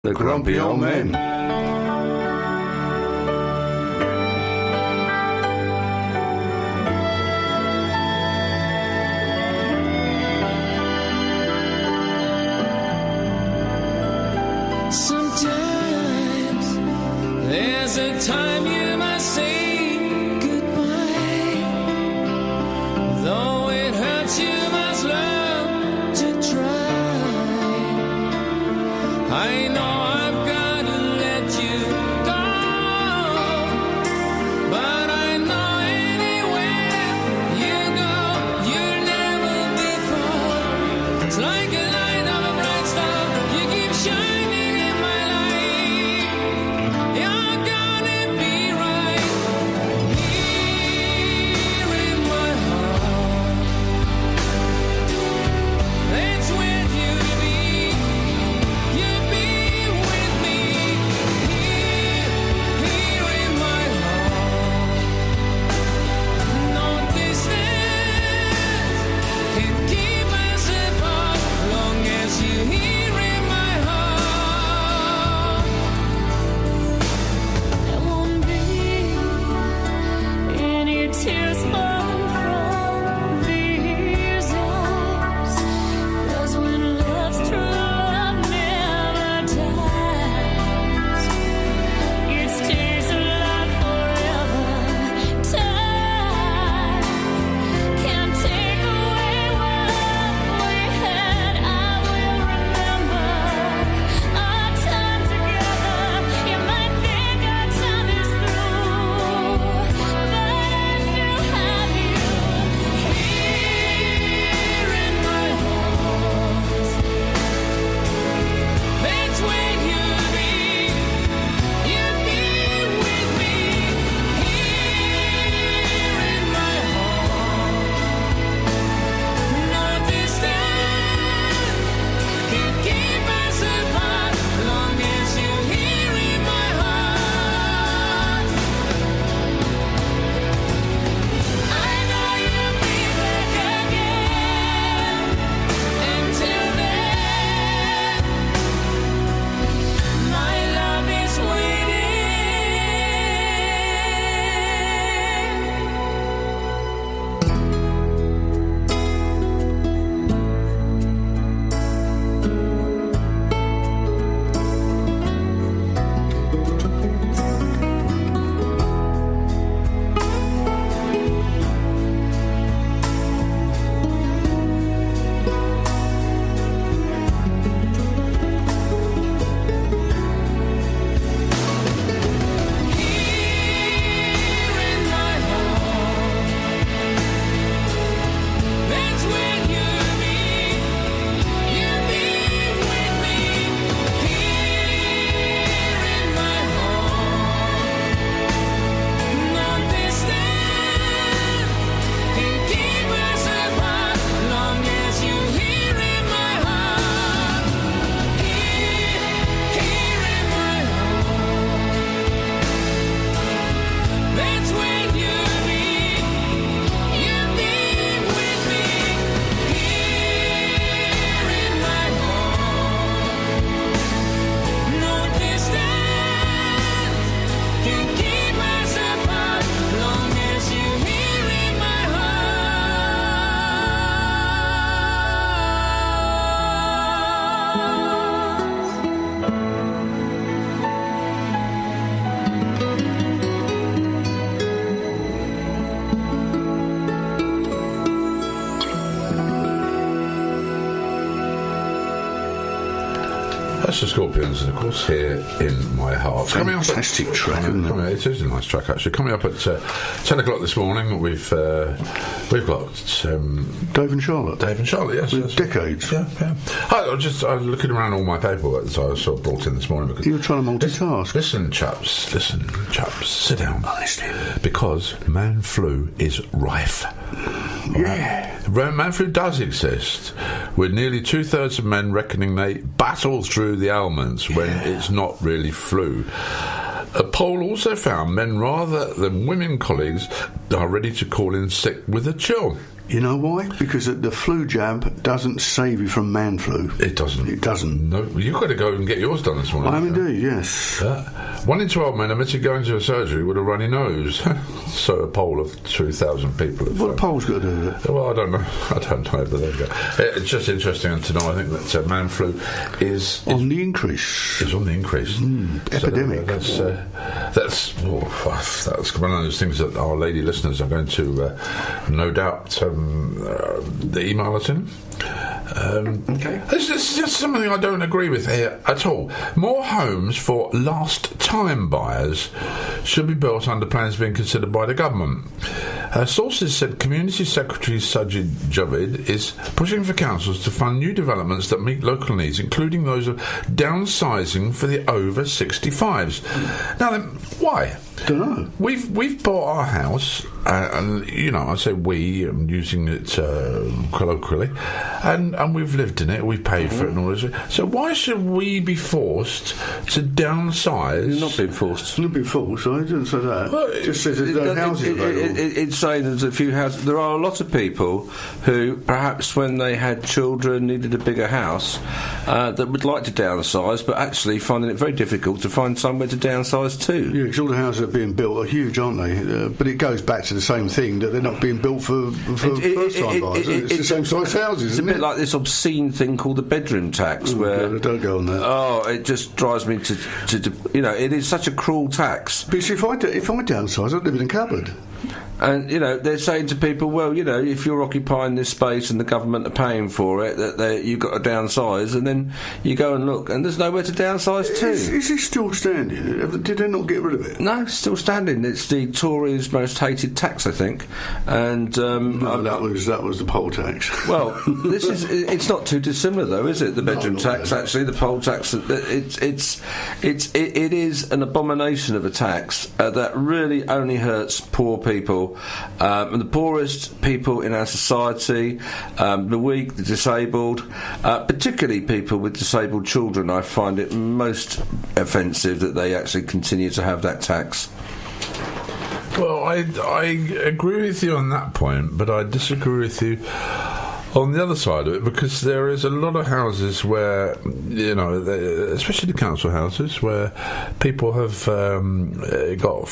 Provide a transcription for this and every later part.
The Grumpy Old Men. There's a time you must say goodbye. Though it hurts, you must learn to try. I know I've got to let you go, but I know anywhere you go, you'll never be far. It's like a light of a bright star, you keep shining in my life. You're gonna be right here in my heart. That's where you'll be. You'll be with me here in my heart. No distance can keep us apart, long as you're here in my heart. There won't be any tears falling from these eyes, 'cause when love's true, love never dies. It stays alive forever. Time can't take away what we had. I will remember our time together. You might think our time is through, but I still have you here in my heart. That's where you'll be. You'll be with me here in my heart. No distance can keep us apart, long as you're here in my heart. I know you'll be back again. Until then, my love is That's the Scorpions, and of course, here in my heart. Fantastic track, isn't it? It is a nice track, actually. Coming up at 10 o'clock this morning, we've got Dave and Charlotte. Dave and Charlotte, yes. With decades. Yeah. I'm looking around all my paperwork that I sort of brought in this morning. Because You're trying to multitask. Listen, chaps, sit down. Honestly. Because man flu is rife. Yeah. Man flu does exist, with nearly 2/3 of men reckoning they battle through the ailments when it's not really flu. A poll also found men rather than women colleagues are ready to call in sick with a chill. You know why? Because the flu jab doesn't save you from man flu. It doesn't. It doesn't. No, you've got to go and get yours done this morning. I am indeed, yes. 1 in 12 men admitted going to a surgery with a runny nose. So a poll of 2,000 people. What the poll's got to do with it? Well, I don't know, but there you go. It's just interesting to know. I think that man flu is On the increase. Is on the increase. Epidemic. So that's one of those things that our lady listeners are going to no doubt email us in. Okay. This is just something I don't agree with here at all. More homes for last-time buyers should be built under plans being considered by the government. Sources said Community Secretary Sajid Javid is pushing for councils to fund new developments that meet local needs, including those of downsizing for the over 65s. Now then, why? Don't know. We've bought our house, and I say we, I'm using it colloquially, and we've lived in it, we've paid for it and all this. So why should we be forced to downsize? You're not being forced. Not being forced. I didn't say that. Well, it just says there's no houses available. It's saying there's a few houses. There are a lot of people who, perhaps when they had children, needed a bigger house, that would like to downsize, but actually finding it very difficult to find somewhere to downsize to. Yeah, because all the houses that are being built are huge, aren't they? But it goes back to the same thing, that they're not being built for first-time buyers. It's the same size houses, It's a bit like this obscene thing called the bedroom tax, where... God, don't go on that. Oh, it just drives me to it is such a cruel tax. But see, if I downsize, I'd live in a cupboard. And, they're saying to people, well, if you're occupying this space and the government are paying for it, that you've got to downsize, and then you go and look, and there's nowhere to downsize to. Is it still standing? Did they not get rid of it? No, it's still standing. It's the Tories' most hated tax, I think. And No, that was the poll tax. well, it's not too dissimilar, though, is it? The bedroom tax, actually, the poll tax. It is an abomination of a tax that really only hurts poor people. And the poorest people in our society, the weak, the disabled, particularly people with disabled children. I find it most offensive that they actually continue to have that tax. Well, I agree with you on that point, but I disagree with you on the other side of it, because there is a lot of houses where, especially the council houses, where people have got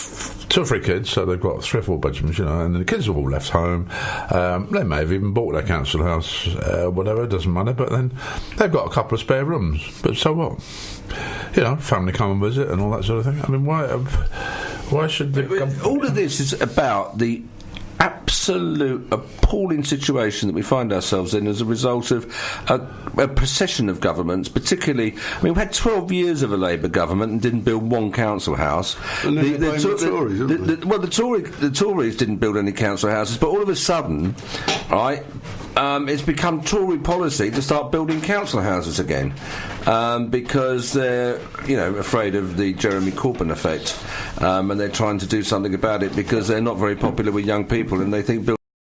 2 or 3 kids, so they've got 3 or 4 bedrooms, and the kids have all left home. They may have even bought their council house, whatever, it doesn't matter, but then they've got a couple of spare rooms. But so what? Family come and visit and all that sort of thing. I mean, why should all of this is about the absolute appalling situation that we find ourselves in as a result of a procession of governments, particularly... we had 12 years of a Labour government and didn't build one council house. The Tories didn't build any council houses, but all of a sudden, right, it's become Tory policy to start building council houses again, because they're, afraid of the Jeremy Corbyn effect, and they're trying to do something about it because they're not very popular with young people, and they think